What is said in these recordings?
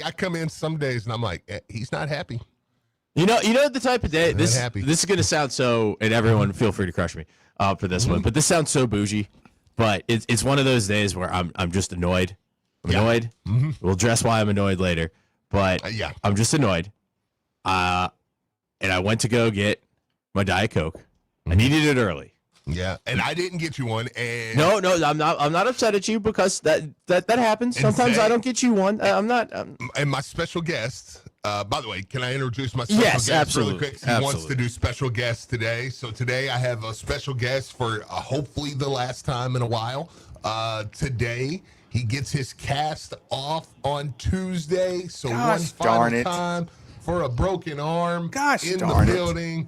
I come in some days and I'm like, he's not happy. You know the type of day. This is going to sound so, and everyone feel free to crush me for this one, but this sounds so bougie. But it's one of those days where I'm just annoyed. I'm annoyed. Mm-hmm. We'll address why I'm annoyed later. But I'm just annoyed. And I went to go get my Diet Coke. I needed it early. Yeah, and I didn't get you one. And no, I'm not upset at you because that happens. Sometimes I don't get you one. I'm not. And my special guest. By the way, can I introduce my special guest absolutely. really quick? He wants to do special guests today. So today I have a special guest for hopefully the last time in a while. Today he gets his cast off on Tuesday. So one final time for a broken arm in the building.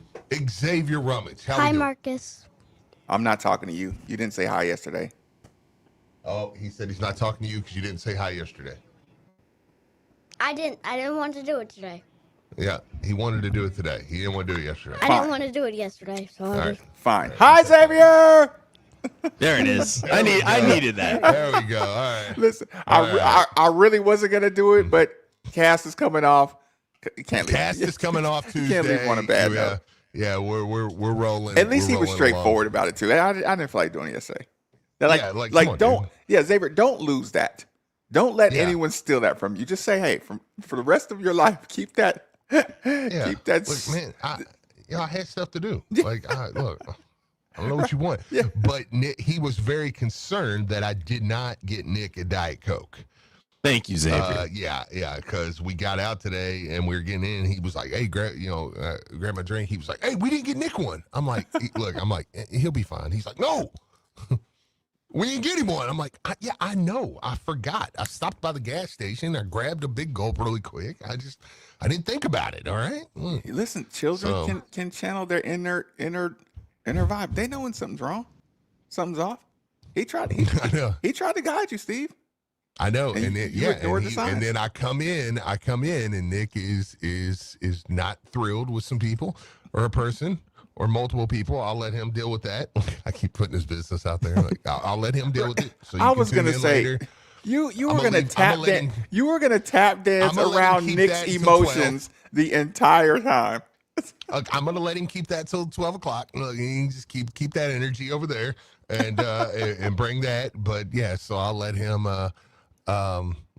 Xavier Rummage. Hi, Marcus. I'm not talking to you. You didn't say hi yesterday. Oh, he said he's not talking to you because you didn't say hi yesterday. I didn't want to do it today. Yeah, he wanted to do it today. He didn't want to do it yesterday. I didn't want to do it yesterday. So all right. Fine. Hi, Xavier. There it is. I needed that. There we go. All right. Listen, I really wasn't gonna do it, but Cass is coming off. You can't leave. Cass is coming off Tuesday. You can't leave on a bad note. Yeah, we're rolling. At least he was straightforward about it too. I didn't feel like doing it yesterday. Xavier, don't lose that. Don't let anyone steal that from you. Just say, hey, for the rest of your life, keep that. Keep that. Look, man, I had stuff to do. Like, look, I don't know what you want. Yeah. But Nick, he was very concerned that I did not get Nick a Diet Coke. Thank you, Xavier. Yeah, because we got out today and we were getting in. He was like, "Hey, grab my drink." He was like, "Hey, we didn't get Nick one." I'm like, "Look," I'm like, "He'll be fine." He's like, "No, we didn't get him one." I'm like, I know. I forgot. I stopped by the gas station. I grabbed a big gulp really quick. I didn't think about it. All right. Listen, children can channel their inner vibe. They know when something's wrong, something's off. He tried to guide you, Steve. I know, and then I come in, and Nick is not thrilled with some people or a person or multiple people. I'll let him deal with that. I keep putting his business out there. Like, I'll let him deal with it. So I was gonna say later. you were gonna tap dance. You were gonna tap dance around Nick's emotions the entire time. I'm gonna let him keep that till 12 o'clock. Look, he just keep that energy over there and and bring that. But yeah, so I'll let him.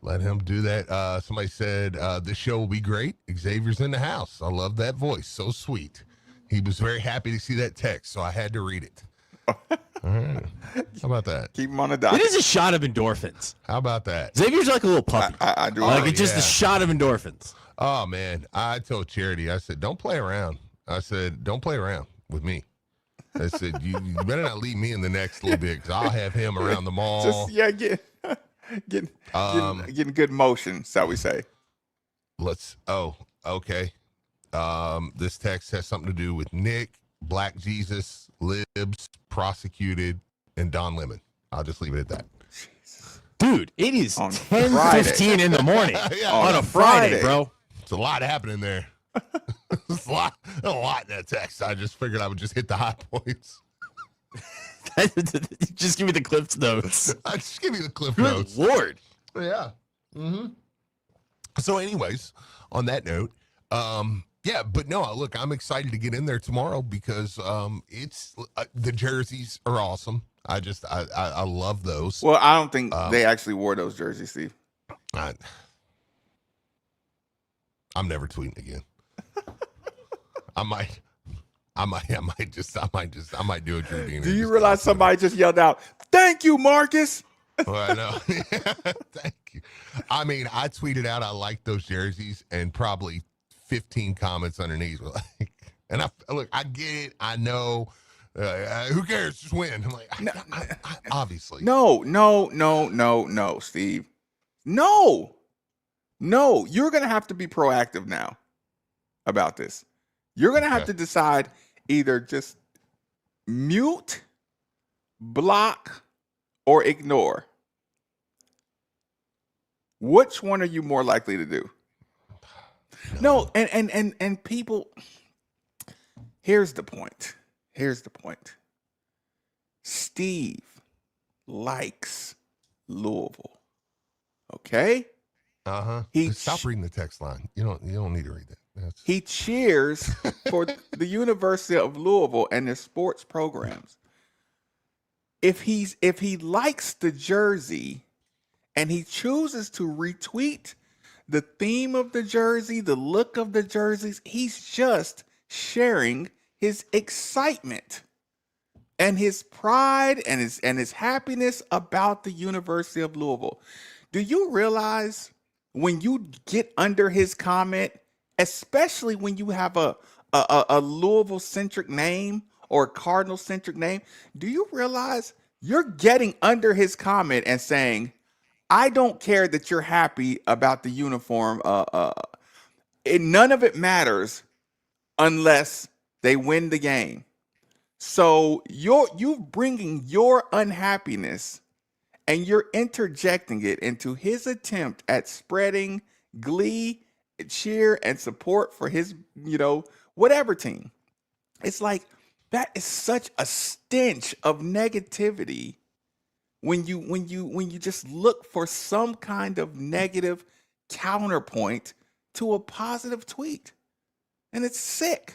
Let him do that. Somebody said this show will be great. Xavier's in the house. I love that voice. So sweet. He was very happy to see that text, so I had to read it. All right. How about that? Keep him on a diet. It is a shot of endorphins. How about that? Xavier's like a little puppy. I do. Like it's just a shot of endorphins. Oh, man. I told Charity, I said, don't play around. I said, don't play around with me. I said, you better not leave me in the next little bit because I'll have him around the mall. Getting good motion, shall we say. Okay. This text has something to do with Nick, Black Jesus, Libs, Prosecuted, and Don Lemon. I'll just leave it at that. Dude, it is 10:15 in the morning on a Friday, bro. It's a lot happening there. There's a lot in that text. I just figured I would just hit the high points. Just give me the Cliff Notes. Just give me the Cliff Good Notes. Lord. Yeah. Mm-hmm. So anyways, on that note, but no, look, I'm excited to get in there tomorrow because it's the jerseys are awesome. I love those. Well, I don't think they actually wore those jerseys, Steve. I'm never tweeting again. I might do a Drew Dean. Do you realize somebody just yelled out, "Thank you, Marcus"? Well, I know. Thank you. I mean, I tweeted out I like those jerseys, and probably 15 comments underneath were like, and I get it. I know. Who cares? Just win. I'm like, I obviously. No, Steve. No. You're gonna have to be proactive now about this. You're going to have to decide either just mute, block, or ignore. Which one are you more likely to do? No, and people, here's the point. Steve likes Louisville. Okay? Stop reading the text line. You don't need to read that. He cheers for the University of Louisville and their sports programs. If he likes the jersey and he chooses to retweet the theme of the jersey, the look of the jerseys, he's just sharing his excitement and his pride and his happiness about the University of Louisville. Do you realize when you get under his comment, especially when you have a Louisville-centric name or a Cardinal-centric name, do you realize you're getting under his comment and saying, I don't care that you're happy about the uniform. None of it matters unless they win the game. So you bringing your unhappiness and you're interjecting it into his attempt at spreading glee, cheer, and support for his, whatever team. It's like that is such a stench of negativity when you just look for some kind of negative counterpoint to a positive tweet. And it's sick.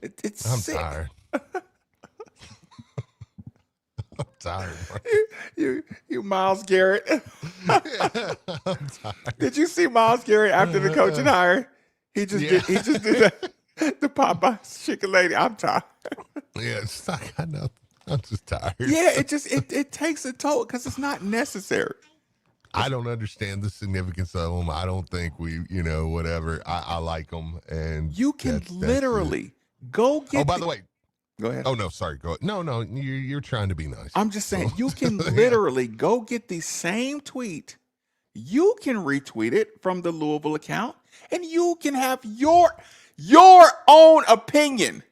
It's sick. Tired. I'm tired. You Myles Garrett. I'm tired. Did you see Myles Garrett after the coaching hire? He just did that. The Popeyes chicken lady. I'm tired. Yeah, it's not got nothing. I'm just tired. Yeah, it takes a toll because it's not necessary. I don't understand the significance of them. I don't think whatever. I like them, and you can literally go get. Oh, by the way, go ahead. Oh no, sorry. Go ahead. No, you're trying to be nice. I'm just saying you can literally go get the same tweet. You can retweet it from the Louisville account, and you can have your own opinion.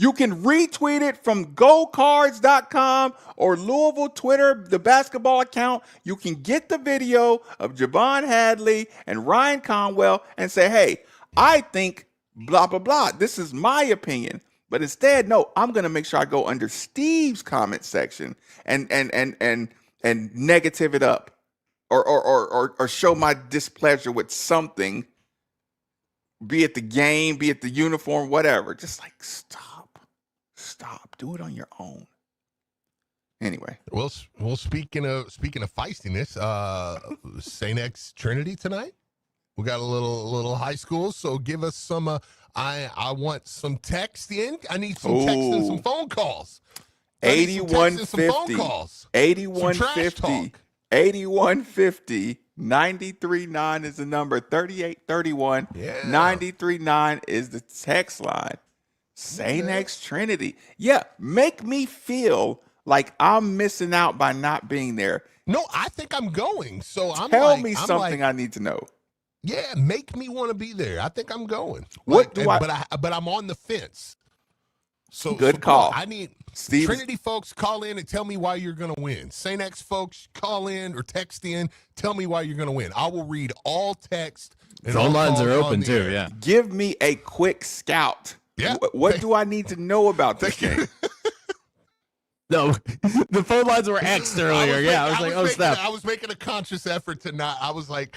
You can retweet it from GoCards.com or Louisville Twitter, the basketball account. You can get the video of Javon Hadley and Ryan Conwell and say, hey, I think blah, blah, blah. This is my opinion. But instead, no, I'm going to make sure I go under Steve's comment section and negative it up or show my displeasure with something, be it the game, be it the uniform, whatever. Just like, stop. Do it on your own. Anyway. Well, speaking of feistiness, St. X Trinity tonight. We got a little high school, so give us some. I want some text in. I need some text and some phone calls. 8150. 8150. 8150. 93.9 is the number. 3831. Yeah. 93.9 is the text line. St. X Trinity. Yeah, make me feel like I'm missing out by not being there. No, I think I'm going. So Tell me something I need to know. Yeah, make me want to be there. I think I'm going. But I'm on the fence. So good call. I need Trinity folks call in and tell me why you're going to win. St. X folks call in or text in, tell me why you're going to win. I will read all text. Phone lines are open too. Yeah. Give me a quick scout. Yeah. What do I need to know about this game? No, the phone lines were X'd earlier. I was making a conscious effort to not. I was like,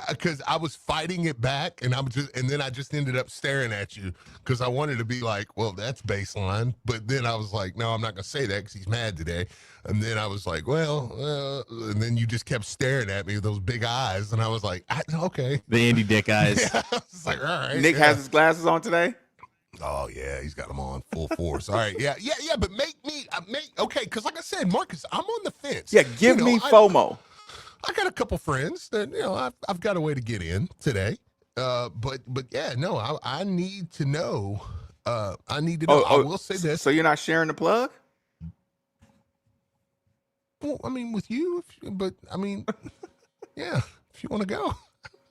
because I was fighting it back, and then I just ended up staring at you because I wanted to be like, well, that's baseline. But then I was like, no, I'm not gonna say that because he's mad today. And then I was like, well, and then you just kept staring at me with those big eyes, and I was like, okay, the Andy Dick eyes. Yeah, I was like, all right. Nick has his glasses on today. Oh yeah, he's got them on full force. All right, yeah. But okay, because like I said, Marcus, I'm on the fence. Yeah, give me FOMO. I got a couple friends that I've got a way to get in today. But yeah, no, I need to know. I need to know. I will say this. So you're not sharing the plug? Well, I mean, with you, but I mean, yeah, if you want to go.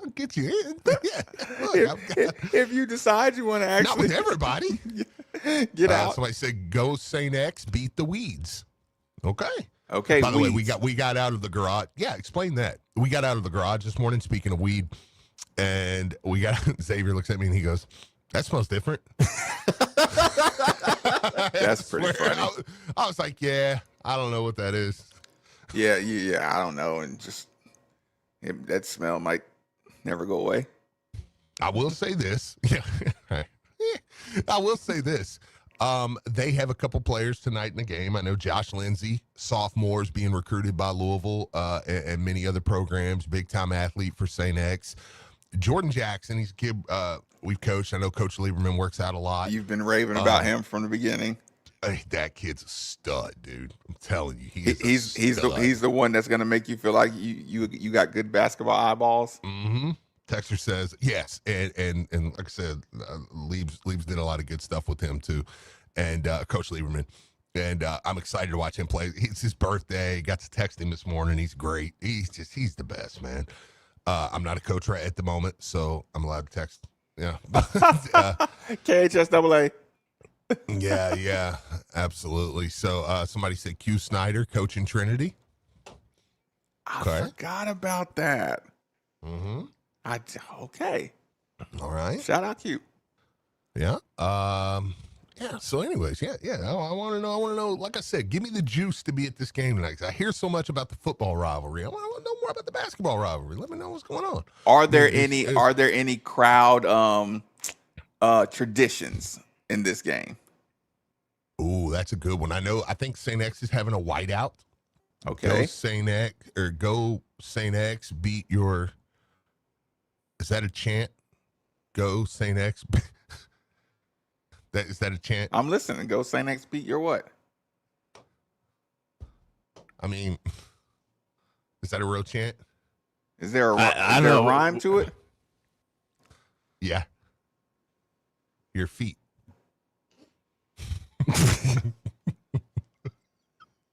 I'll get you in. Yeah. Look, if you decide you want to actually. Not with everybody. Get out. Somebody said, go St. X, beat the weeds. Okay. Okay. By the way, we got out of the garage. Yeah, explain that. We got out of the garage this morning, speaking of weed, and Xavier looks at me and he goes, that smells different. That's pretty funny. I was like, yeah, I don't know what that is. Yeah, I don't know. And just. That smell might never go away. I will say this. Yeah. I will say this. They have a couple players tonight in the game. I know Josh Lindsay, sophomore, is being recruited by Louisville and many other programs, big-time athlete for St. X. Jordan Jackson, he's a kid we've coached. I know Coach Lieberman works out a lot. You've been raving about him from the beginning. Hey, that kid's a stud, dude. I'm telling you, he's the one that's gonna make you feel like you got good basketball eyeballs. Mm-hmm. Texter says yes, and like I said, Leaves did a lot of good stuff with him too, and Coach Lieberman, and I'm excited to watch him play. It's his birthday. Got to text him this morning. He's great. He's the best, man. I'm not a coach right at the moment, so I'm allowed to text. Yeah, KHSAA. Yeah, absolutely. So somebody said Q Snyder coaching Trinity. I forgot about that. Mm-hmm. Okay. All right. Shout out Q. Yeah. Yeah. So, anyways, yeah. I want to know. Like I said, give me the juice to be at this game tonight. 'Cause I hear so much about the football rivalry. I want to know more about the basketball rivalry. Let me know what's going on. Are there any crowd traditions in this game? Ooh, that's a good one. I think St. X is having a whiteout. Okay. Go St. X, beat your. Is that a chant? Go St. X. Is that a chant? I'm listening. Go St. X, beat your what? I mean, is that a real chant? Is there a rhyme to it? Yeah. Your feet.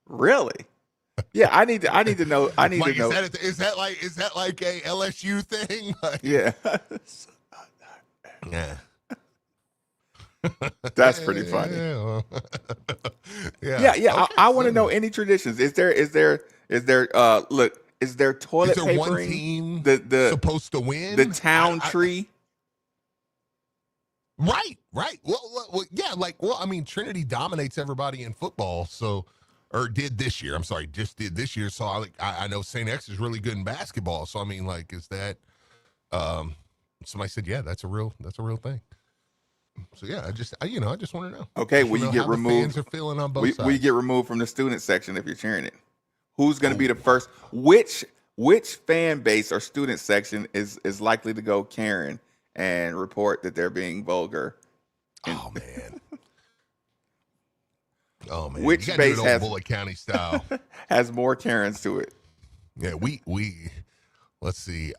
Really? Yeah, I need to know. I need Mike, to know. Is that like a LSU thing? Like, yeah. Yeah. That's pretty funny. Yeah. Yeah. Okay, I want to know any traditions. Is there look, is there toilet is there papering? one team the supposed to win? The town tree? Right. Well, yeah, I mean, Trinity dominates everybody in football, did this year. I'm sorry, just did this year. So I know St. X is really good in basketball. So I mean, like, is that somebody said, yeah, that's a real thing. So yeah, I just want to know. Okay, will you get removed? The fans are feeling on both sides. Will you get removed from the student section if you're cheering it? Who's going to be the first? Which fan base or student section is likely to go Karen and report that they're being vulgar? Oh man. Which base has Bullitt County style? Has more Karens to it? Yeah, we let's see.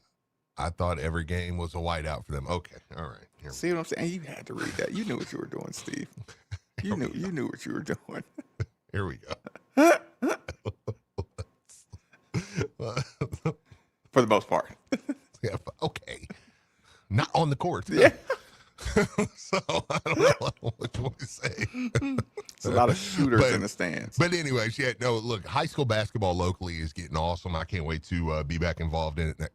I thought every game was a whiteout for them. Okay, all right. See what I'm saying? You had to read that. You knew what you were doing, Steve. You knew what you were doing. Here we go. For the most part. Yeah. Okay. Not on the court. Yeah. So I don't know what you want to say. It's a lot of shooters in the stands. But anyways, yeah, no, look, high school basketball locally is getting awesome. I can't wait to be back involved in it.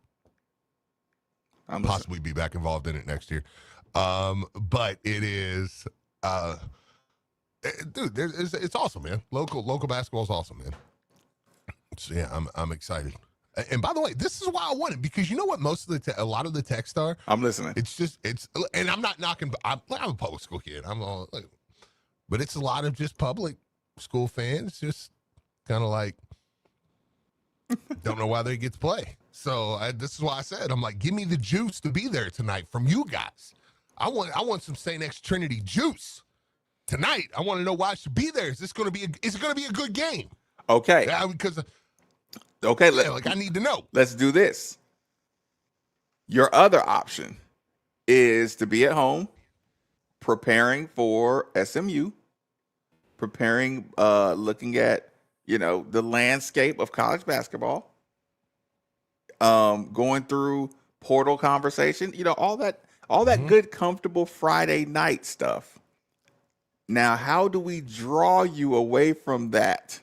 Possibly be back involved in it next year. But it is, dude, it's awesome, man. Local basketball is awesome, man. So yeah, I'm excited. And by the way, this is why I want it, because you know what a lot of the text are? I'm listening. And I'm not knocking, I'm a public school kid. But it's a lot of just public school fans, just kind of like, don't know why they get to play. So this is why I said, I'm like, give me the juice to be there tonight from you guys. I want some St. X Trinity juice tonight. I want to know why I should be there. Is it going to be a good game? Okay. Yeah, because I need to know. Let's do this. Your other option is to be at home preparing for SMU, looking at, the landscape of college basketball, going through portal conversation, all that good, comfortable Friday night stuff. Now, how do we draw you away from that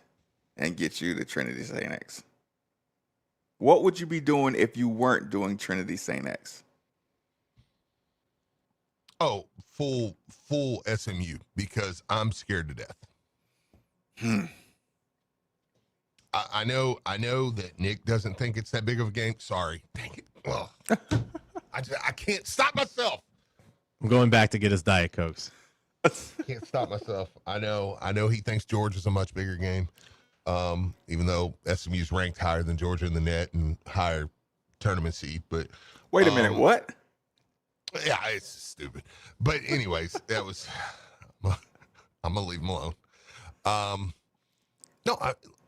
and get you to Trinity St. X? What would you be doing if you weren't doing Trinity St. X? Oh, full SMU, because I'm scared to death. I know that Nick doesn't think it's that big of a game. Sorry. Dang it. Well, I can't stop myself. I'm going back to get his Diet Cokes. Can't stop myself. I know he thinks Georgia's a much bigger game. Even though SMU's ranked higher than Georgia in the net and higher tournament seed, but wait a minute, what? Yeah, it's stupid. But anyways, that was. I'm gonna leave him alone. No,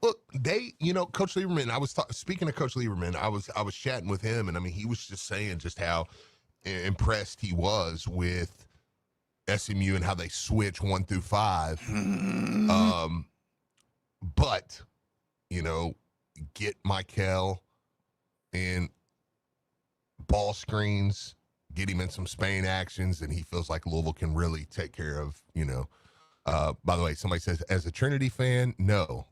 look, Coach Lieberman. I was speaking of Coach Lieberman. I was chatting with him, and I mean, he was just saying just how impressed he was with SMU and how they switch 1 through 5. But get Michael in ball screens, get him in some Spain actions, and he feels like Louisville can really take care of, by the way, somebody says, as a Trinity fan, no,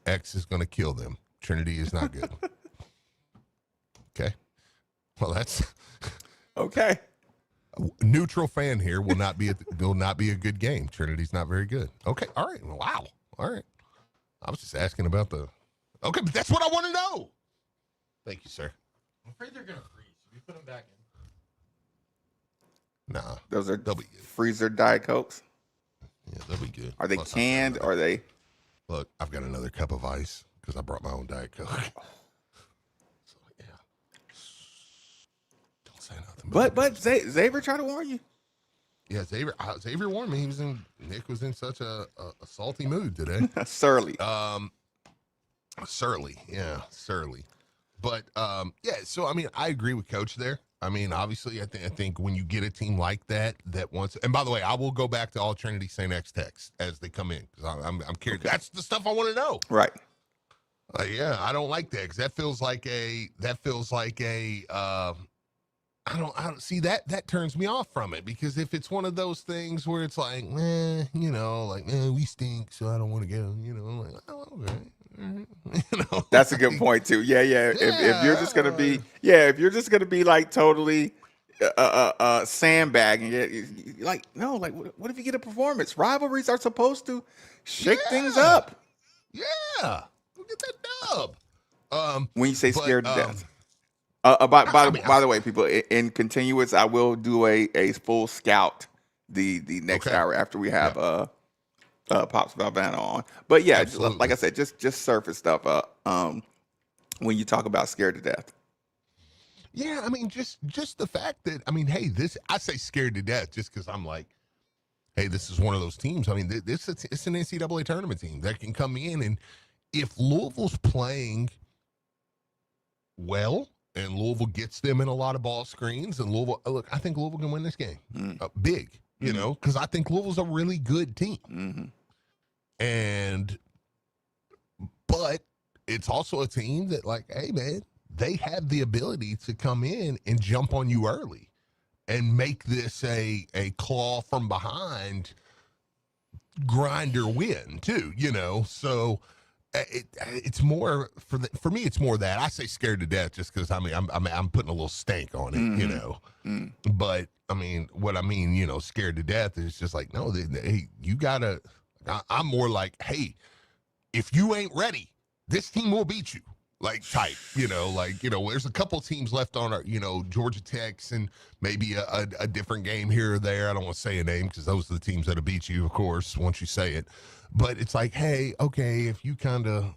X is going to kill them. Trinity is not good. Okay. Well, that's okay. Neutral fan here will not be a good game. Trinity's not very good. Okay. All right. Wow. All right. I was just asking about okay, but that's what I want to know. Thank you, sir. I'm afraid they're going to freeze. Should we put them back in? Nah. They'll be freezer Diet Cokes? Yeah, they'll be good. Are they canned or are they? Look, I've got another cup of ice because I brought my own Diet Coke. So, yeah. Don't say nothing. But Xavier tried to warn you. Yeah, Xavier warned me. Nick was in such a salty mood today. Surly. Surly. Yeah, surly. But, yeah, so, I mean, I agree with Coach there. I mean, obviously, I think when you get a team like that wants, and by the way, I will go back to all Trinity St. X texts as they come in because I'm curious. Okay. That's the stuff I want to know. Right. Yeah, I don't like that because that feels like I don't see that turns me off from it because if it's one of those things where it's like, we stink, so I don't want to go, like, oh, okay. That's a good point too. Yeah. If you're just gonna be like totally sandbagging it, like no, like what if you get a performance? Rivalries are supposed to shake things up. Yeah, we'll get that dub. When you say scared to death. By the way, people, in continuous, I will do a full scout the next hour after we have Pops Valvano on. But yeah, like I said, just surface stuff when you talk about scared to death. Yeah, I mean, just the fact that, I mean, hey, I say scared to death just because I'm like, hey, this is one of those teams. I mean, it's an NCAA tournament team that can come in, and if Louisville's playing well and Louisville gets them in a lot of ball screens, and I think Louisville can win this game big. Because I think Louisville's a really good team. Mm-hmm. But it's also a team that, like, hey, man, they have the ability to come in and jump on you early and make this a claw from behind grinder win, too, So it's more, for me, it's more that. I say scared to death just because, I mean, I'm putting a little stank on it, Mm-hmm. But I mean, what I mean, scared to death is just like, no, hey, you gotta. I'm more like, hey, if you ain't ready, this team will beat you. Like type, there's a couple teams left on our, Georgia Tech's and maybe a different game here or there. I don't want to say a name because those are the teams that'll beat you, of course, once you say it. But it's like, hey, okay, if you kind of,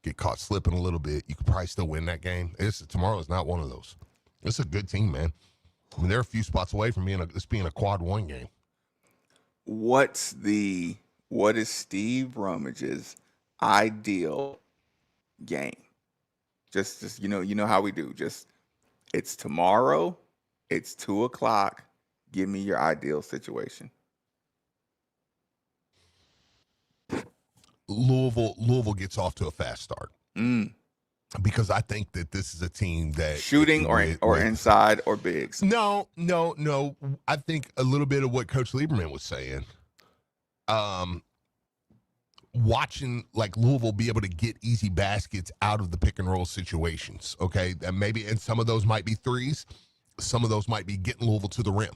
get caught slipping a little bit, you could probably still win that game. Tomorrow is not one of those. It's a good team, man. I mean, they're a few spots away from being a quad one game. What is Steve Rumage's ideal game? Just you know how we do. Just it's tomorrow, it's 2:00. Give me your ideal situation. Louisville gets off to a fast start. Because I think that this is a team that shooting or inside or bigs. No. I think a little bit of what Coach Lieberman was saying. Watching like Louisville be able to get easy baskets out of the pick and roll situations. Okay, and and some of those might be threes, some of those might be getting Louisville to the rim.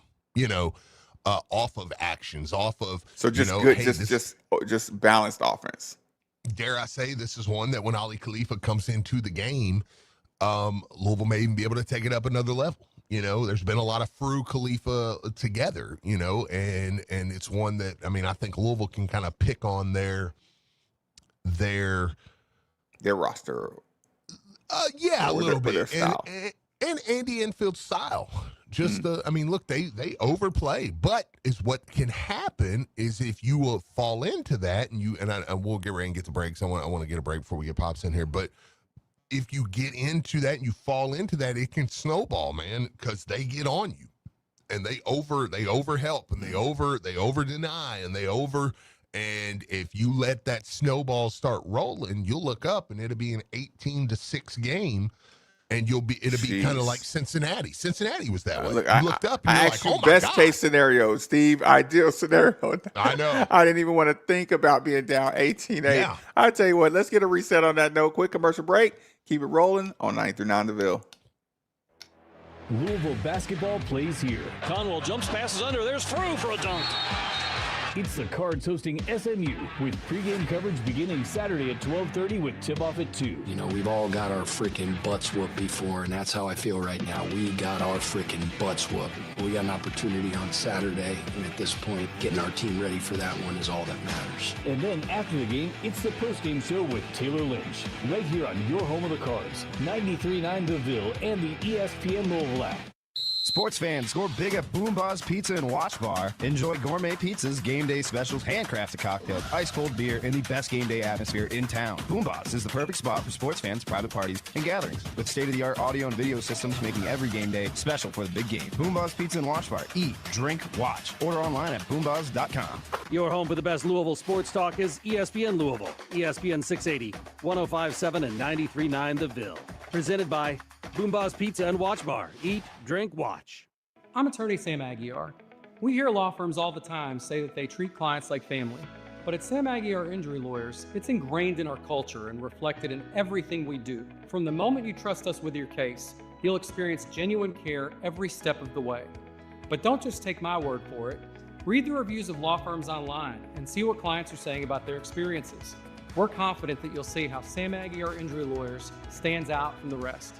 Off of actions, off of just balanced offense. dare I say, this is one that when Ali Khalifa comes into the game, Louisville may even be able to take it up another level. You know, there's been a lot of Fru Khalifa together, you know, and it's one that, I mean, I think Louisville can kind of pick on their roster. Yeah, a little bit. And Andy Enfield's style. Just I mean, look, they overplay, but is what can happen is if you will fall into that, and we'll get ready and get the breaks. I want to get a break before we get Pops in here, but if you get into that and you fall into that, it can snowball, man, because they get on you, and they over help, and they over deny, and if you let that snowball start rolling, you'll look up and it'll be an 18-6 game. And it'll be kind of like Cincinnati. Cincinnati was that way. Look, you looked up and you're like, oh my best God. Case scenario, Steve. Ideal scenario. I know. I didn't even want to think about being down 18-8. Yeah. I'll tell you what, let's get a reset on that note. Quick commercial break. Keep it rolling on 93.9 The Ville. Louisville basketball plays here. Conwell jumps, passes under. There's Fru for a dunk. It's the Cards hosting SMU with pregame coverage beginning Saturday at 12:30 with tip-off at 2. You know, we've all got our freaking butts whooped before, and that's how I feel right now. We got our freaking butts whooped. We got an opportunity on Saturday, and at this point, getting our team ready for that one is all that matters. And then after the game, it's the postgame show with Taylor Lynch, right here on your home of the Cards, 93.9 The Ville and the ESPN Louisville app. Sports fans, score big at Boom Bars Pizza and Watch Bar. Enjoy gourmet pizzas, game day specials, handcrafted cocktails, ice-cold beer, and the best game day atmosphere in town. Boom Bars is the perfect spot for sports fans, private parties, and gatherings, with state-of-the-art audio and video systems making every game day special for the big game. Boom Bars Pizza and Watch Bar. Eat, drink, watch. Order online at boombars.com. Your home for the best Louisville sports talk is ESPN Louisville, ESPN 680, 105.7 and 93.9 The Ville. Presented by Boomba's Pizza and Watch Bar. Eat, drink, watch. I'm attorney Sam Aguiar. We hear law firms all the time say that they treat clients like family. But at Sam Aguiar Injury Lawyers, it's ingrained in our culture and reflected in everything we do. From the moment you trust us with your case, you'll experience genuine care every step of the way. But don't just take my word for it. Read the reviews of law firms online and see what clients are saying about their experiences. We're confident that you'll see how Sam Aguiar Injury Lawyers stands out from the rest.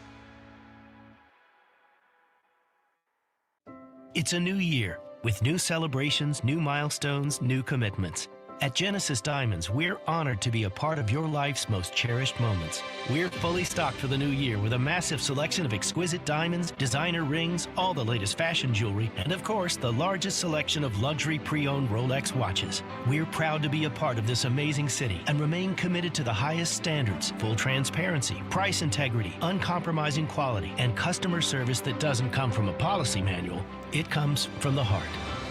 It's a new year with new celebrations, new milestones, new commitments. At Genesis Diamonds, we're honored to be a part of your life's most cherished moments. We're fully stocked for the new year with a massive selection of exquisite diamonds, designer rings, all the latest fashion jewelry, and of course, the largest selection of luxury pre-owned Rolex watches. We're proud to be a part of this amazing city and remain committed to the highest standards, full transparency, price integrity, uncompromising quality, and customer service that doesn't come from a policy manual. It comes from the heart.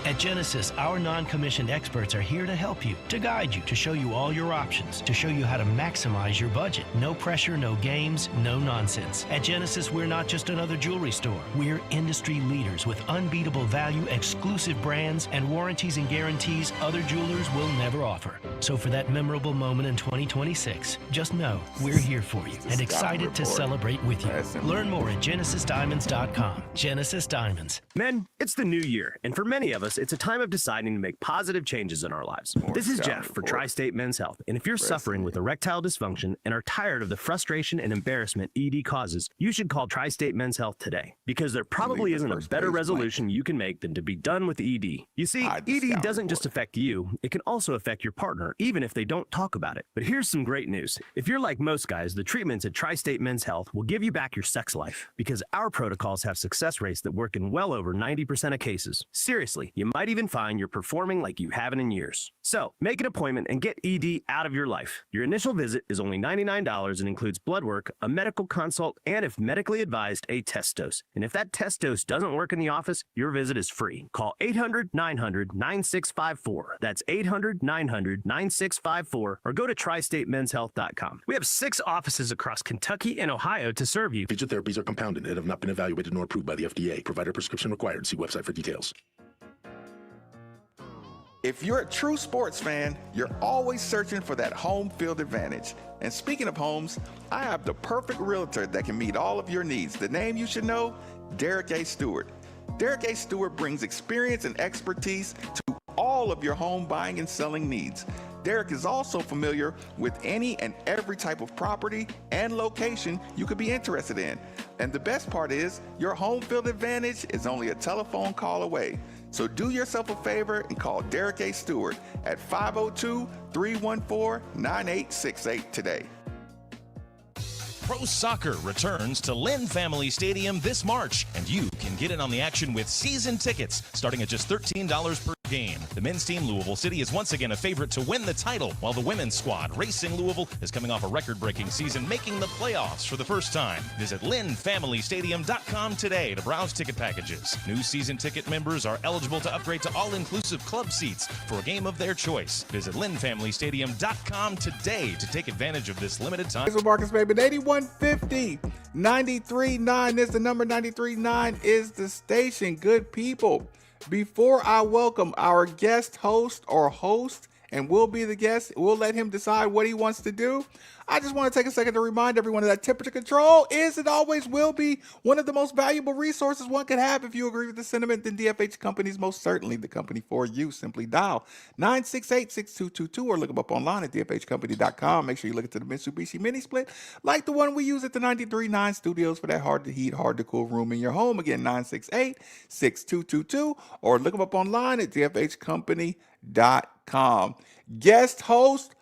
At Genesis, our non-commissioned experts are here to help you, to guide you, to show you all your options, to show you how to maximize your budget. No pressure, no games, no nonsense. At Genesis, we're not just another jewelry store. We're industry leaders with unbeatable value, exclusive brands, and warranties and guarantees other jewelers will never offer. So for that memorable moment in 2026, just know we're here for you and excited to celebrate with you. Learn more at GenesisDiamonds.com. Genesis Diamonds. Men, it's the new year, and for many of us, it's a time of deciding to make positive changes in our lives. This is Jeff for Tri-State Men's Health, and if you're suffering with erectile dysfunction and are tired of the frustration and embarrassment ED causes, you should call Tri-State Men's Health today, because there probably isn't a better resolution you can make than to be done with ED. You see, ED doesn't just affect you, it can also affect your partner, even if they don't talk about it. But here's some great news. If you're like most guys, the treatments at Tri-State Men's Health will give you back your sex life, because our protocols have success rates that work in well over 90% of cases. Seriously, you might even find you're performing like you haven't in years. So, make an appointment and get ED out of your life. Your initial visit is only $99 and includes blood work, a medical consult, and if medically advised, a test dose. And if that test dose doesn't work in the office, your visit is free. Call 800-900-9654. That's 800-900-9654 or go to tristatemenshealth.com. We have 6 offices across Kentucky and Ohio to serve you. Physical therapies are compounded and have not been evaluated nor approved by the FDA. Provider prescription required. See website for details. If you're a true sports fan, you're always searching for that home field advantage. And speaking of homes, I have the perfect realtor that can meet all of your needs. The name you should know, Derek A. Stewart. Derek A. Stewart brings experience and expertise to all of your home buying and selling needs. Derek is also familiar with any and every type of property and location you could be interested in. And the best part is, your home field advantage is only a telephone call away. So do yourself a favor and call Derek A. Stewart at 502-314-9868 today. Pro Soccer returns to Lynn Family Stadium this March, and you can get in on the action with season tickets starting at just $13 per game. The men's team, Louisville City, is once again a favorite to win the title, while the women's squad, Racing Louisville, is coming off a record-breaking season, making the playoffs for the first time. Visit LynnFamilyStadium.com today to browse ticket packages. New season ticket members are eligible to upgrade to all-inclusive club seats for a game of their choice. Visit LynnFamilyStadium.com today to take advantage of this limited time. Marcus, baby, 8150 93.9 is the number. 93.9 is the station. Good people. Before I welcome our guest host or host, and we'll be the guest, we'll let him decide what he wants to do. I just want to take a second to remind everyone that temperature control is and always will be one of the most valuable resources one could have. If you agree with the sentiment, then DFH Company is most certainly the company for you. Simply dial 968-6222 or look them up online at dfhcompany.com. Make sure you look into the Mitsubishi Mini Split like the one we use at the 93.9 studios for that hard to heat, hard to cool room in your home. Again, 968-6222 or look them up online at dfhcompany.com. Guest host,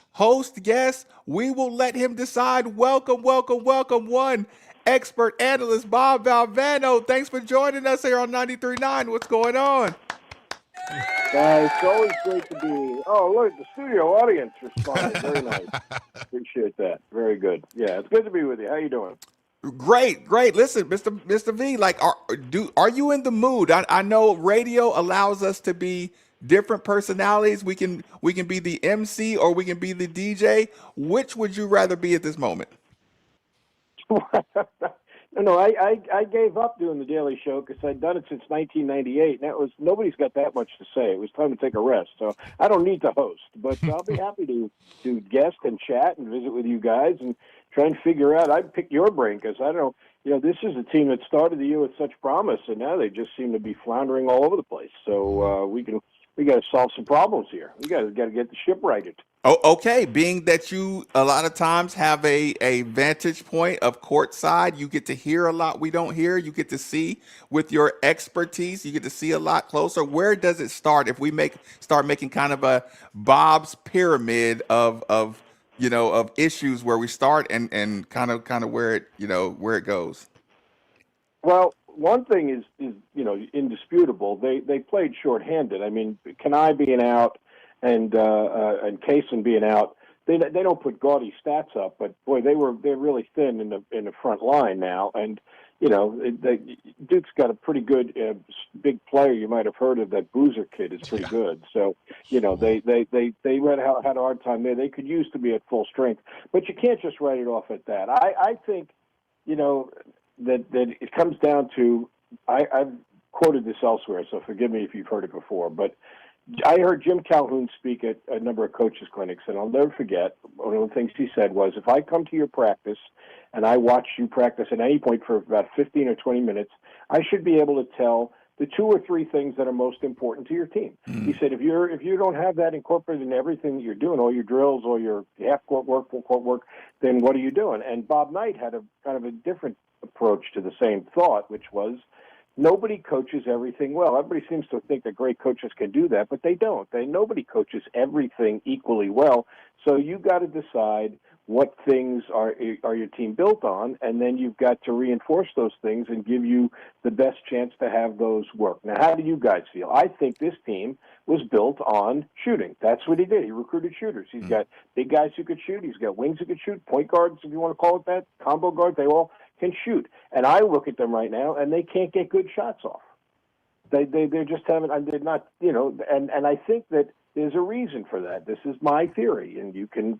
guest, we will let him decide. Welcome, one expert analyst, Bob Valvano. Thanks for joining us here on 93.9. What's going on? It's always great to be. Oh, look, the studio audience responded. Very nice. Appreciate that. Very good. Yeah, it's good to be with you. How you doing? Great. Listen, Mr. V, like, are you in the mood? I know radio allows us to be different personalities. We can be the MC or we can be the DJ. Which would you rather be at this moment? No, I gave up doing the Daily Show because I'd done it since 1998, and nobody's got that much to say. It was time to take a rest, so I don't need to host. But I'll be happy to guest and chat and visit with you guys and try and figure out. I'd pick your brain because I don't know. This is a team that started the year with such promise, and now they just seem to be floundering all over the place. So we got to solve some problems here. We got to get the ship righted. Oh, okay. Being that you a lot of times have a vantage point of courtside, you get to hear a lot we don't hear. You get to see with your expertise. You get to see a lot closer. Where does it start if we start making kind of a Bob's pyramid of issues where we start and kind of where it goes? Well, one thing is indisputable. They played shorthanded. I mean, Kenai being out and Kaysen being out, they don't put gaudy stats up, but boy, they're really thin in the front line now. And Duke's got a pretty good big player. You might have heard of that Boozer kid. Is pretty good. So they had a hard time there. They could use to be at full strength, but you can't just write it off at that. I think that it comes down to, I've quoted this elsewhere, so forgive me if you've heard it before, but I heard Jim Calhoun speak at a number of coaches' clinics, and I'll never forget, one of the things he said was, if I come to your practice and I watch you practice at any point for about 15 or 20 minutes, I should be able to tell the 2 or 3 things that are most important to your team. He said, if you don't have that incorporated in everything that you're doing, all your drills, all your half-court work, full-court work, then what are you doing? And Bob Knight had a kind of a different approach to the same thought, which was, nobody coaches everything well. Everybody seems to think that great coaches can do that, but they don't. Nobody coaches everything equally well. So you got to decide what things are your team built on, and then you've got to reinforce those things and give you the best chance to have those work. Now, how do you guys feel? I think this team was built on shooting. That's what he did. He recruited shooters. He's got big guys who could shoot. He's got wings who could shoot, point guards, if you want to call it that, combo guards. They all can shoot. And I look at them right now, and they can't get good shots off. They just haven't. They're not. And I think that there's a reason for that. This is my theory, and you can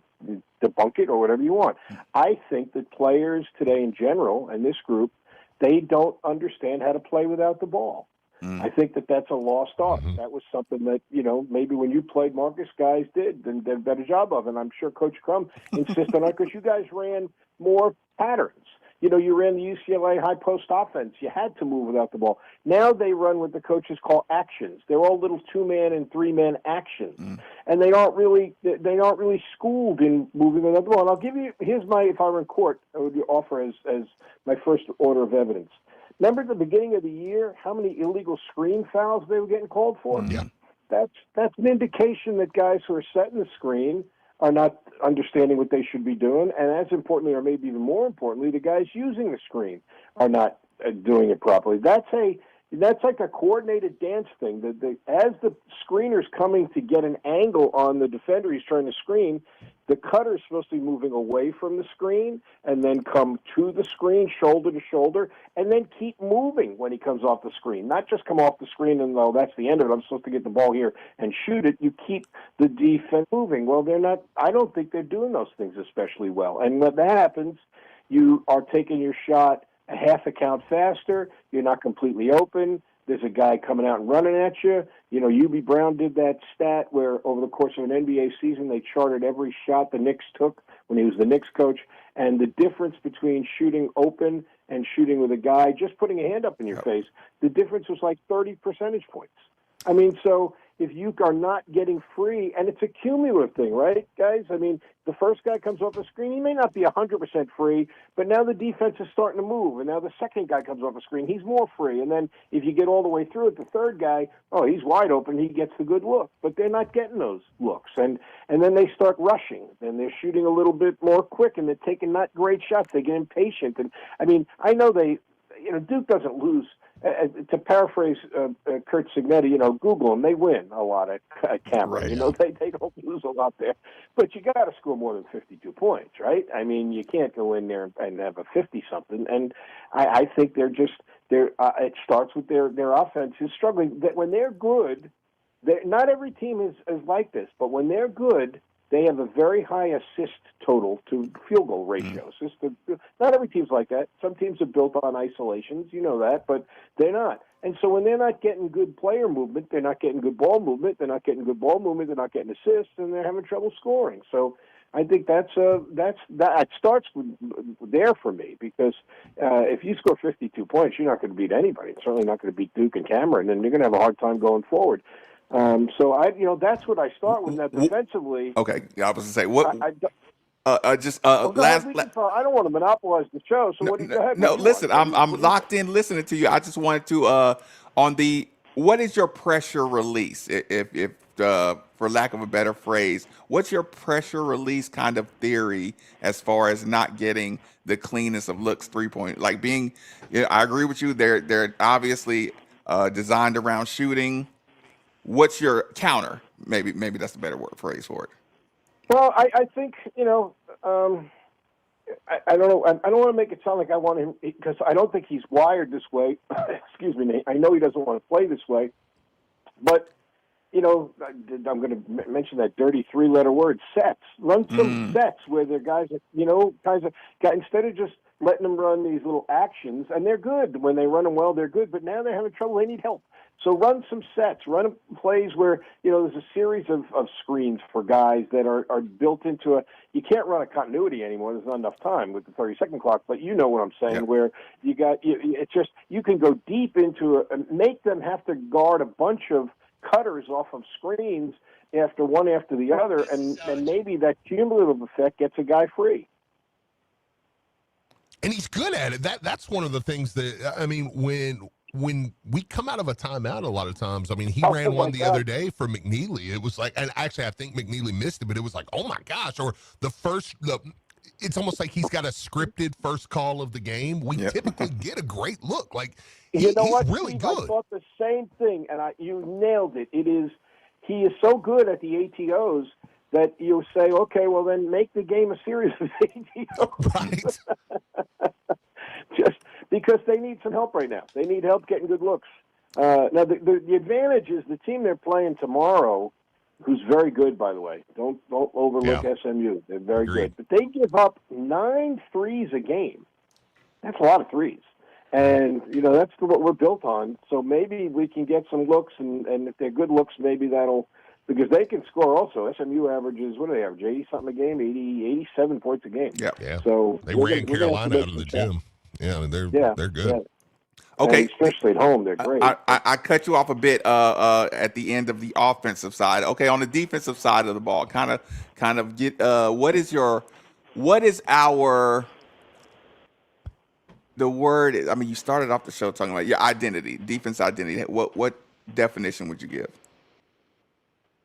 debunk it or whatever you want. I think that players today in general, and this group, they don't understand how to play without the ball. I think that that's a lost art. That was something that, maybe when you played, Marcus, guys did a better job of. And I'm sure Coach Crum insisted on it because you guys ran more patterns. You ran the UCLA high post offense. You had to move without the ball. Now they run what the coaches call actions. They're all little 2-man and 3-man actions, and they aren't really schooled in moving without the ball. And I'll give you if I were in court, I would offer as my first order of evidence. Remember at the beginning of the year how many illegal screen fouls they were getting called for? Yeah. That's an indication that guys who are setting the screen are not understanding what they should be doing, and as importantly, or maybe even more importantly, the guys using the screen are not doing it properly. That's like a coordinated dance thing. As the screener's coming to get an angle on the defender he's trying to screen, the cutter's supposed to be moving away from the screen and then come to the screen, shoulder to shoulder, and then keep moving when he comes off the screen. Not just come off the screen and, that's the end of it. I'm supposed to get the ball here and shoot it. You keep the defense moving. Well, they're not. I don't think they're doing those things especially well. And when that happens, you are taking your shot a half a count faster. You're not completely open. There's a guy coming out and running at you. UB Brown did that stat where over the course of an NBA season, they charted every shot the Knicks took when he was the Knicks coach. And the difference between shooting open and shooting with a guy, just putting a hand up in your face, the difference was like 30 percentage points. I mean, so if you are not getting free, and it's a cumulative thing, right, guys? I mean, the first guy comes off the screen, he may not be 100% free, but now the defense is starting to move, and now the second guy comes off the screen, he's more free. And then if you get all the way through it, the third guy, he's wide open, he gets the good look. But they're not getting those looks. And then they start rushing, and they're shooting a little bit more quick, and they're taking not great shots. They get impatient. And, I mean, I know Duke doesn't lose. To paraphrase Kurt Signetti, Google them. They win a lot at Cameron. Right, they don't lose a lot there. But you got to score more than 52 points, right? I mean, you can't go in there and have a 50-something. And I think it starts with their offense is struggling. That when they're good, not every team is like this, but when they're good, they have a very high assist total to field goal ratio. Not every team's like that. Some teams are built on isolations, that, but they're not. And so when they're not getting good player movement, they're not getting good ball movement, they're not getting good ball movement, they're not getting assists, and they're having trouble scoring. So I think that starts there for me, because if you score 52 points, you're not going to beat anybody. It's certainly not going to beat Duke and Cameron, and you're going to have a hard time going forward. So that's what I start with. Now defensively. Okay, I was going to say what. I don't want to monopolize the show. So what do you go ahead? No, listen, I'm locked in listening to you. I just wanted to what is your pressure release? If for lack of a better phrase, what's your pressure release kind of theory as far as not getting the cleanest of looks 3-point? Like being, I agree with you. They're obviously designed around shooting. What's your counter? Maybe that's a better phrase for it. Well, I think I don't know. I don't want to make it sound like I want him, because I don't think he's wired this way. Excuse me, Nate. I know he doesn't want to play this way, but I'm going to mention that dirty 3-letter word, sets. Run some sets where the guys, instead of just letting them run these little actions, and they're good when they run them well. They're good, but now they're having trouble. They need help. So run some sets, run plays where, there's a series of screens for guys that are built into you can't run a continuity anymore. There's not enough time with the 30-second clock, but you know what I'm saying, where you can go deep into make them have to guard a bunch of cutters off of screens one after the other, and maybe that cumulative effect gets a guy free. And he's good at it. That's one of the things that, I mean, when we come out of a timeout a lot of times, I mean, he ran one the other day for McNeely. It was like, and actually I think McNeely missed it, but it was like, oh my gosh. Or it's almost like he's got a scripted first call of the game. We typically get a great look. Like, he's really Steve, good. I thought the same thing, and you nailed it. He is so good at the ATOs that you say, okay, well then make the game a series of ATOs. Right. Just because they need some help right now. They need help getting good looks. Now, the advantage is the team they're playing tomorrow, who's very good, by the way. Don't overlook SMU. They're very good. But they give up 9 threes a game. That's a lot of threes. And, that's what we're built on. So maybe we can get some looks, and if they're good looks, maybe that'll because they can score also. SMU averages, what do they average, 80-something a game, 87 points a game. Yeah. So they ran Carolina out of the gym. Yeah, I mean, they're good. Yeah. Okay, and especially at home, they're great. I cut you off a bit at the end of the offensive side. Okay, on the defensive side of the ball, kind of get what is our the word? I mean, you started off the show talking about your identity, defense identity. What definition would you give?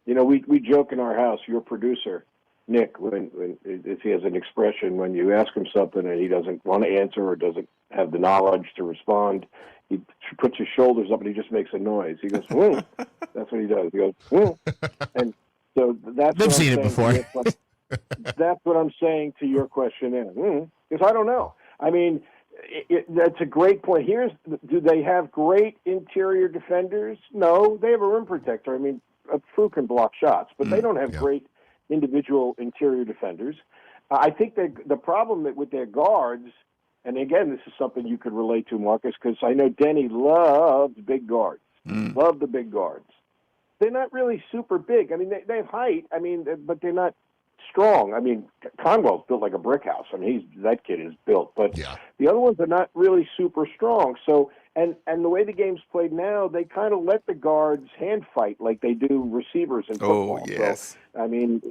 You know, we joke in our house. Your producer, Nick, when if he has an expression when you ask him something and he doesn't want to answer or doesn't have the knowledge to respond, he puts his shoulders up and he just makes a noise. He goes, "Whoa." That's what he does. He goes, "Whoa." And so that's I've seen it before. That's what I'm saying to your question there. Because I don't know. I mean, that's a great point. Do they have great interior defenders? No, they have a rim protector. I mean, a Fu can block shots, but they don't have great individual interior defenders. I think the problem with their guards, and again, this is something you could relate to, Marcus, because I know Denny loves big guards. Love the big guards. They're not really super big. I mean, they have height. I mean, but they're not strong. I mean, Conwell's built like a brick house. I mean, that kid is built. But the other ones are not really super strong. So, and the way the game's played now, they kind of let the guards hand fight like they do receivers in football. Oh, yes. So, I mean,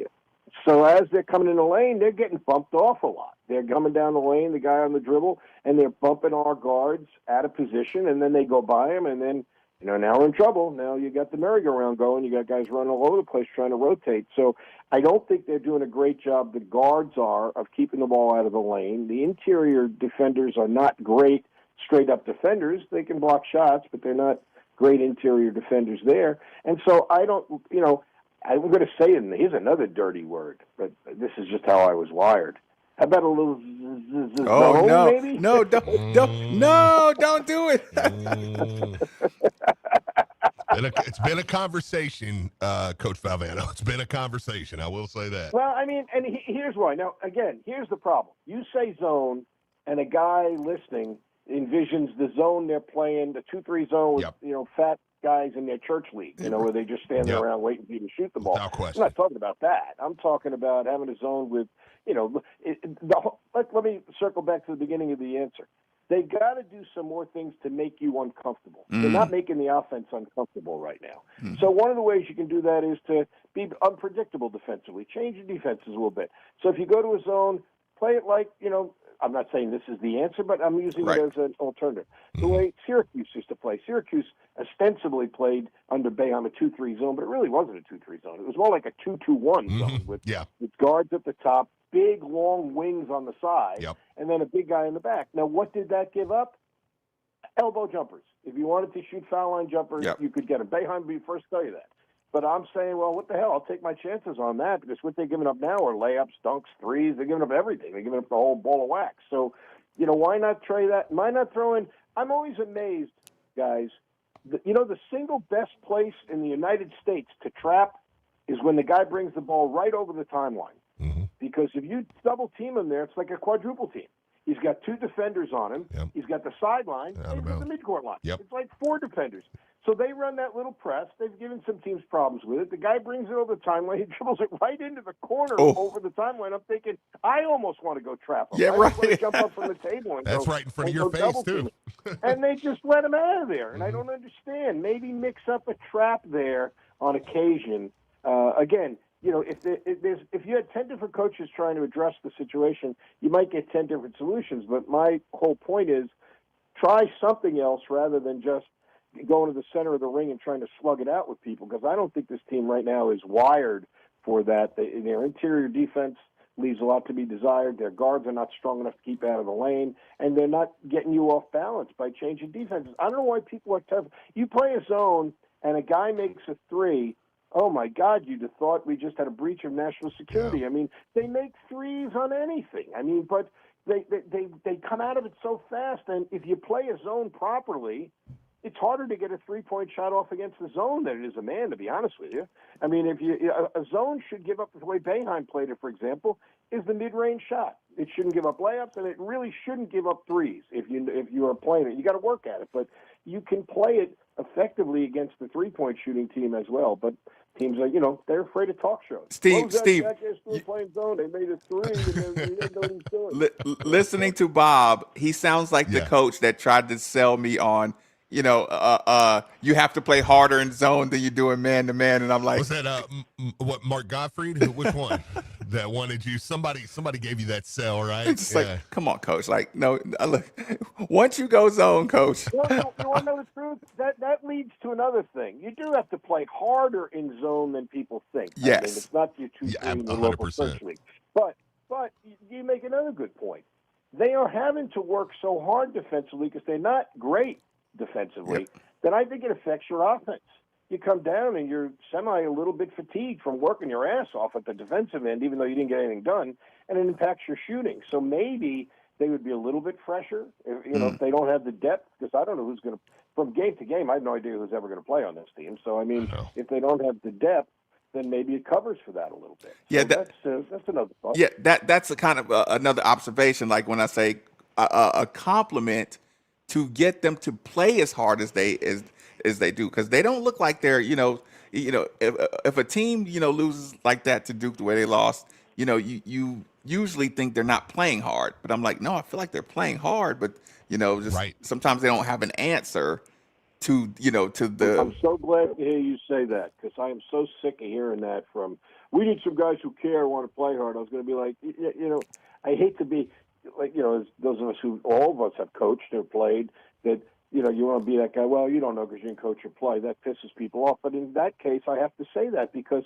so as they're coming in the lane, they're getting bumped off a lot. They're coming down the lane, the guy on the dribble, and they're bumping our guards out of position, and then they go by him, and then, you know, now we're in trouble. Now you got the merry-go-round going. You got guys running all over the place trying to rotate. So I don't think they're doing a great job, the guards are, of keeping the ball out of the lane. The interior defenders are not great straight-up defenders. They can block shots, but they're not great interior defenders there. And so I don't, you know, I'm going to say, and here's another dirty word, but this is just how I was wired. How about a little maybe? No, don't do it. It's been a conversation, Coach Valvano. It's been a conversation. I will say that. Well, I mean, and here's why. Now, again, here's the problem. You say zone, and a guy listening envisions the zone they're playing, the 2-3 zone with, you know, fat guys in their church league, you know, where they just stand there around waiting for you to shoot the ball. Without question. I'm not talking about that. I'm talking about having a zone with, you know, let me circle back to the beginning of the answer. They got to do some more things to make you uncomfortable. They're not making the offense uncomfortable right now. So one of the ways you can do that is to be unpredictable defensively. Change your defenses a little bit. So if you go to a zone, play it like, you know, I'm not saying this is the answer, but I'm using it as an alternative. The way Syracuse used to play. Syracuse ostensibly played under Boeheim a 2-3 zone, but it really wasn't a 2-3 zone. It was more like a 2-2-1 zone with guards at the top, big, long wings on the side, and then a big guy in the back. Now, what did that give up? Elbow jumpers. If you wanted to shoot foul line jumpers, you could get them. Boeheim would be first to tell you that. But I'm saying, well, what the hell? I'll take my chances on that because what they're giving up now are layups, dunks, threes. They're giving up everything. They're giving up the whole ball of wax. So, you know, why not try that? Why not throw in? I'm always amazed, guys. You know, the single best place in the United States to trap is when the guy brings the ball right over the timeline. Because if you double team him there, it's like a quadruple team. He's got 2 defenders on him. He's got the sideline. He's got the midcourt line. It's like 4 defenders. So they run that little press. They've given some teams problems with it. The guy brings it over the timeline. He dribbles it right into the corner over the timeline. I'm thinking, I almost want to go trap him. I want to jump up from the table and That's go, right in front of your face, too. And they just let him out of there. And I don't understand. Maybe mix up a trap there on occasion. Again, you know, if you had 10 different coaches trying to address the situation, you might get 10 different solutions. But my whole point is try something else rather than just going to the center of the ring and trying to slug it out with people, because I don't think this team right now is wired for that. Their interior defense leaves a lot to be desired. Their guards are not strong enough to keep out of the lane, and they're not getting you off balance by changing defenses. I don't know why people are tough. You play a zone and a guy makes a 3, oh, my God, you'd have thought we just had a breach of national security. I mean, they make threes on anything. I mean, but they come out of it so fast, and if you play a zone properly, it's harder to get a 3-point shot off against the zone than it is a man, to be honest with you. I mean, if a zone should give up the way Boeheim played it, for example, is the mid-range shot. It shouldn't give up layups, and it really shouldn't give up threes if you are playing it. You got to work at it, but you can play it effectively against the 3-point shooting team as well. But teams are, they're afraid of talk shows. Steve, playing zone. They made a three, and they didn't know what he was doing. Listening to Bob, he sounds like the coach that tried to sell me on, you have to play harder in zone than you do in man to man, and I'm like, was that what Mark Gottfried? Which one? That wanted you? Somebody gave you that sell, right? It's like, come on, coach. Like, no, look, once you go zone, coach. Well, you want to know the truth? That leads to another thing. You do have to play harder in zone than people think. Yes. I mean, it's not your 2-3 in the local search league. But you make another good point. They are having to work so hard defensively because they're not great defensively that I think it affects your offense. You come down and you're a little bit fatigued from working your ass off at the defensive end, even though you didn't get anything done, and it impacts your shooting. So maybe they would be a little bit fresher, if they don't have the depth, because I don't know who's going to, from game to game, I have no idea who's ever going to play on this team. So, I mean, if they don't have the depth, then maybe it covers for that a little bit. Yeah, so that's another thought. Yeah, that's a kind of another observation. Like when I say a compliment to get them to play as hard as they do, because they don't look like they're if a team loses like that to Duke the way they lost, you usually think they're not playing hard. But I'm like, no, I feel like they're playing hard, but sometimes they don't have an answer to the. I'm so glad to hear you say that, because I am so sick of hearing that from. We need some guys who care, want to play hard. I was going to be like, I hate to be like, as those of us who, all of us have coached or played, that you want to be that guy. Well, you don't know because you didn't coach or play. That pisses people off. But in that case, I have to say that because,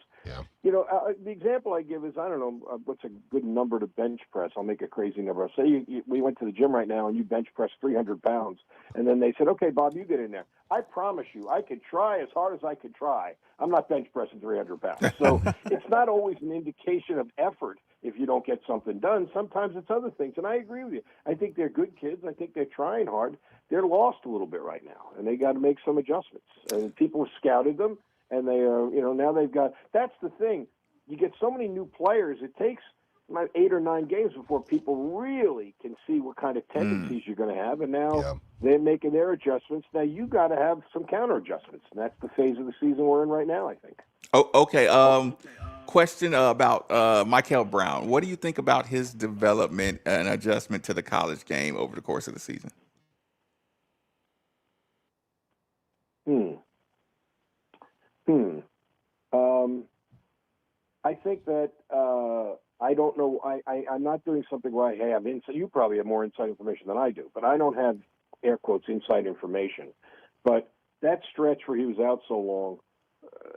the example I give is, I don't know, what's a good number to bench press? I'll make a crazy number. I'll say we went to the gym right now and you bench press 300 pounds. And then they said, okay, Bob, you get in there. I promise you, I could try as hard as I could try. I'm not bench pressing 300 pounds. So it's not always an indication of effort if you don't get something done. Sometimes it's other things. And I agree with you. I think they're good kids. I think they're trying hard. They're lost a little bit right now, and they got to make some adjustments. And people have scouted them, and they are, now they've got. That's the thing. You get so many new players. It takes about 8 or 9 games before people really can see what kind of tendencies you're going to have. And now they're making their adjustments. Now you got to have some counter adjustments, and that's the phase of the season we're in right now, I think. Oh, okay. Question about Michael Brown. What do you think about his development and adjustment to the college game over the course of the season? I think that I don't know. I'm not doing something where I have insight. You probably have more inside information than I do, but I don't have air quotes inside information. But that stretch where he was out so long,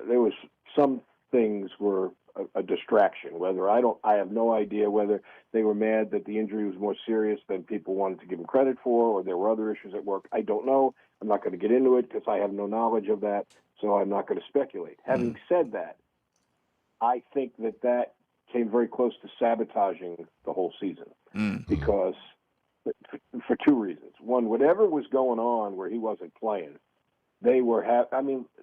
there was some things were a distraction. Whether I have no idea whether they were mad that the injury was more serious than people wanted to give him credit for, or there were other issues at work. I don't know. I'm not going to get into it because I have no knowledge of that, so I'm not going to speculate. Having said that, I think that came very close to sabotaging the whole season because for 2 reasons. One, whatever was going on where he wasn't playing, they were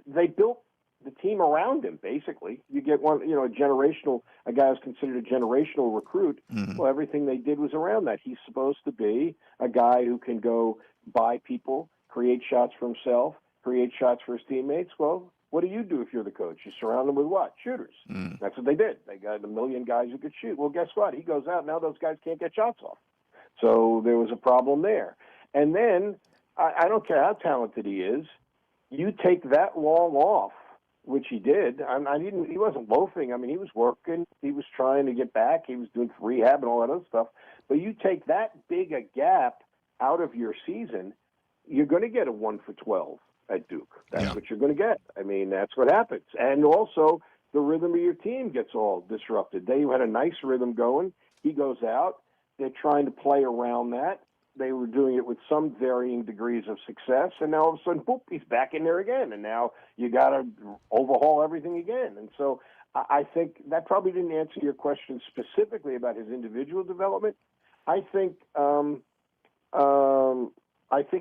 they built the team around him, basically. You get a guy who's considered a generational recruit. Well, everything they did was around that. He's supposed to be a guy who can go by people, create shots for himself, create shots for his teammates. Well, what do you do if you're the coach? You surround them with what? Shooters. That's what they did. They got a million guys who could shoot. Well, guess what? He goes out. Now those guys can't get shots off. So there was a problem there. And then, I don't care how talented he is, you take that long off, which he did. He wasn't loafing. I mean, he was working. He was trying to get back. He was doing rehab and all that other stuff. But you take that big a gap out of your season, you're going to get a 1 for 12 at Duke. That's what you're going to get. I mean, that's what happens. And also, the rhythm of your team gets all disrupted. They had a nice rhythm going. He goes out. They're trying to play around that. They were doing it with some varying degrees of success, and now all of a sudden, boop, he's back in there again. And now you got to overhaul everything again. And so I think that probably didn't answer your question specifically about his individual development. I think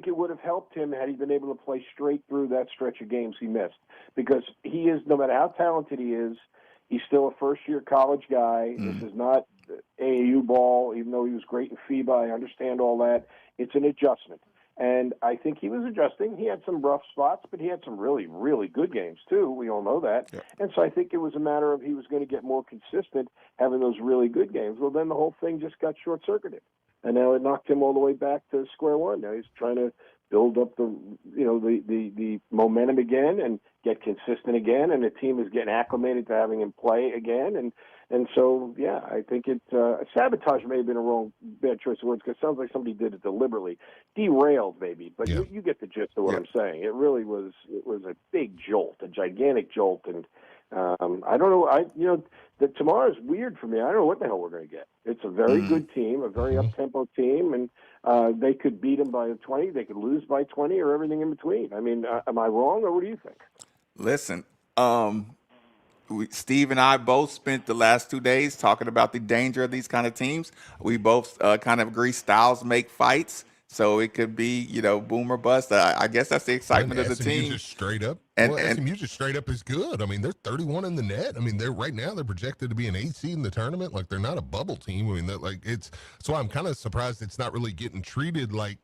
it would have helped him had he been able to play straight through that stretch of games he missed, because he is, no matter how talented he is, he's still a first-year college guy. This is not AAU ball, even though he was great in FIBA. I understand all that. It's an adjustment. And I think he was adjusting. He had some rough spots, but he had some really, really good games, too. We all know that. Yeah. And so I think it was a matter of he was going to get more consistent having those really good games. Well, then the whole thing just got short-circuited. And now it knocked him all the way back to square one. Now he's trying to build up the momentum again and get consistent again. And the team is getting acclimated to having him play again. And so, yeah, I think sabotage may have been a bad choice of words because it sounds like somebody did it deliberately. Derailed, maybe, but you get the gist of what I'm saying. It really was a big jolt, a gigantic jolt. And I don't know, tomorrow's weird for me. I don't know what the hell we're going to get. It's a very good team, a very up-tempo team, and they could beat them by 20, they could lose by 20, or everything in between. I mean, am I wrong, or what do you think? Listen, Steve and I both spent the last 2 days talking about the danger of these kind of teams. We both kind of agree styles make fights, so it could be, boom or bust. I guess that's the excitement of the team. Just straight up. SMU just straight up is good. I mean, they're 31 in the net. I mean, they're projected to be an 8 seed in the tournament. Like, they're not a bubble team. I mean, that's why I'm kind of surprised it's not really getting treated like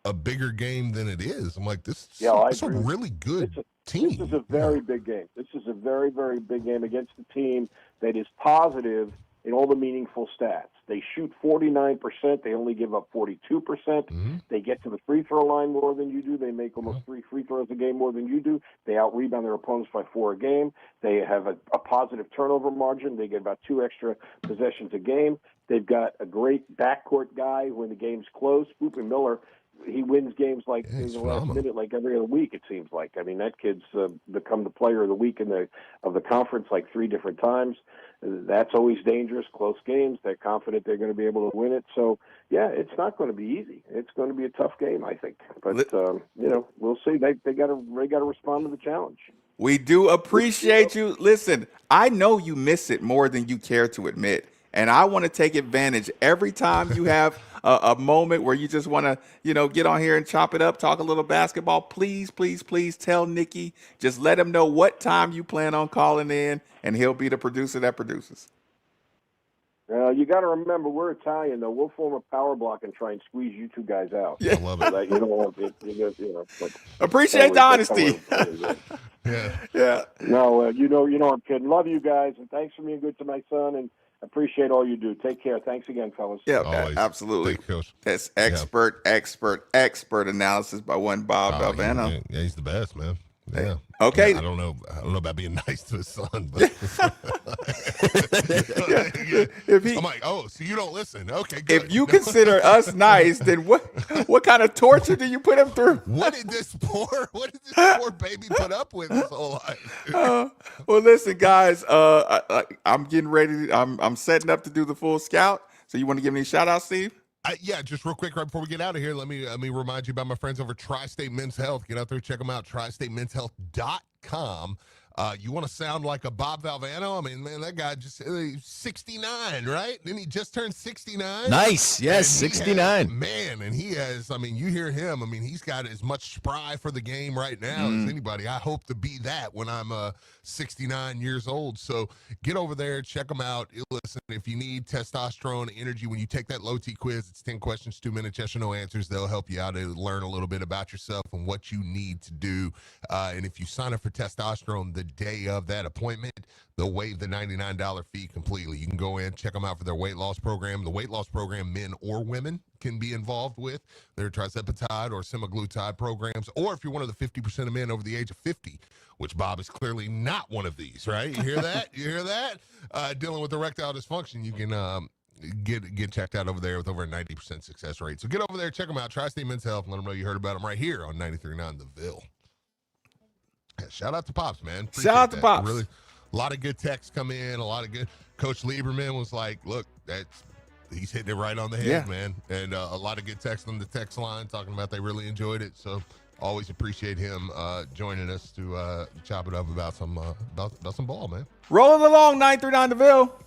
a bigger game than it is. I'm like, this is a really good team. This is a very big game. This is a very, very big game against a team that is positive in all the meaningful stats. They shoot 49%. They only give up 42%. Mm-hmm. They get to the free throw line more than you do. They make almost 3 free throws a game more than you do. They out-rebound their opponents by 4 a game. They have a positive turnover margin. They get about 2 extra possessions a game. They've got a great backcourt guy when the game's close. Boop and Miller, he wins games like in the last minute, like every other week, it seems like. I mean, that kid's become the player of the week of the conference like 3 different times. That's always dangerous, close games. They're confident they're going to be able to win it. So, yeah, it's not going to be easy. It's going to be a tough game, I think. But, we'll see. They got to respond to the challenge. We do appreciate you. Listen, I know you miss it more than you care to admit. And I want to take advantage every time you have a moment where you just want to, get on here and chop it up, talk a little basketball. Please, please, please tell Nicky. Just let him know what time you plan on calling in, and he'll be the producer that produces. You got to remember, we're Italian, though. We'll form a power block and try and squeeze you 2 guys out. Yeah. I love it. You don't want appreciate the honesty. Yeah. No, I'm kidding. Love you guys, and thanks for being good to my son, and appreciate all you do. Take care. Thanks again, fellas. Yeah, absolutely. That's expert analysis by one Bob Valvano. Yeah, he's the best, man. Yeah. Okay. I don't know about being nice to his son, but I'm like, so you don't listen. Okay, good. If you consider us nice, then what kind of torture do you put him through? What did this poor baby put up with his whole life? Well, listen, guys, I'm getting ready. I'm setting up to do the full scout. So you want to give me a shout out, Steve? Yeah, just real quick, right before we get out of here, let me remind you about my friends over Tri-State Men's Health. Get out there, check them out, tristatemenshealth.com. You want to sound like a Bob Valvano? I mean, man, that guy just 69, right? Didn't he just turn 69? Nice, yes, 69. And he has, I mean, you hear him. I mean, he's got as much spry for the game right now as anybody. I hope to be that when I'm 69 years old. So get over there, check them out. Listen, if you need testosterone, energy, when you take that low T quiz, it's 10 questions, 2 minutes, yes or no answers. They'll help you out to learn a little bit about yourself and what you need to do. And if you sign up for testosterone the day of that appointment, they'll waive the $99 fee completely. You can go in, check them out for their weight loss program. The weight loss program, men or women can be involved with their trizepatide or semaglutide programs, or if you're one of the 50% of men over the age of 50, which Bob is clearly not one of these, right? You hear that? You hear that? Dealing with erectile dysfunction, you can get checked out over there with over a 90% success rate. So get over there, check them out, Tri-State Men's Health, and let them know you heard about them right here on 93.9 The Ville. Yeah, shout out to Pops, man. Appreciate shout out to Pops. Really, a lot of good texts come in, a lot of good. Coach Lieberman was like, look, he's hitting it right on the head, man. And a lot of good texts on the text line talking about they really enjoyed it. So always appreciate him joining us to chop it up about some ball, man. Rolling along, 93.9 The Ville.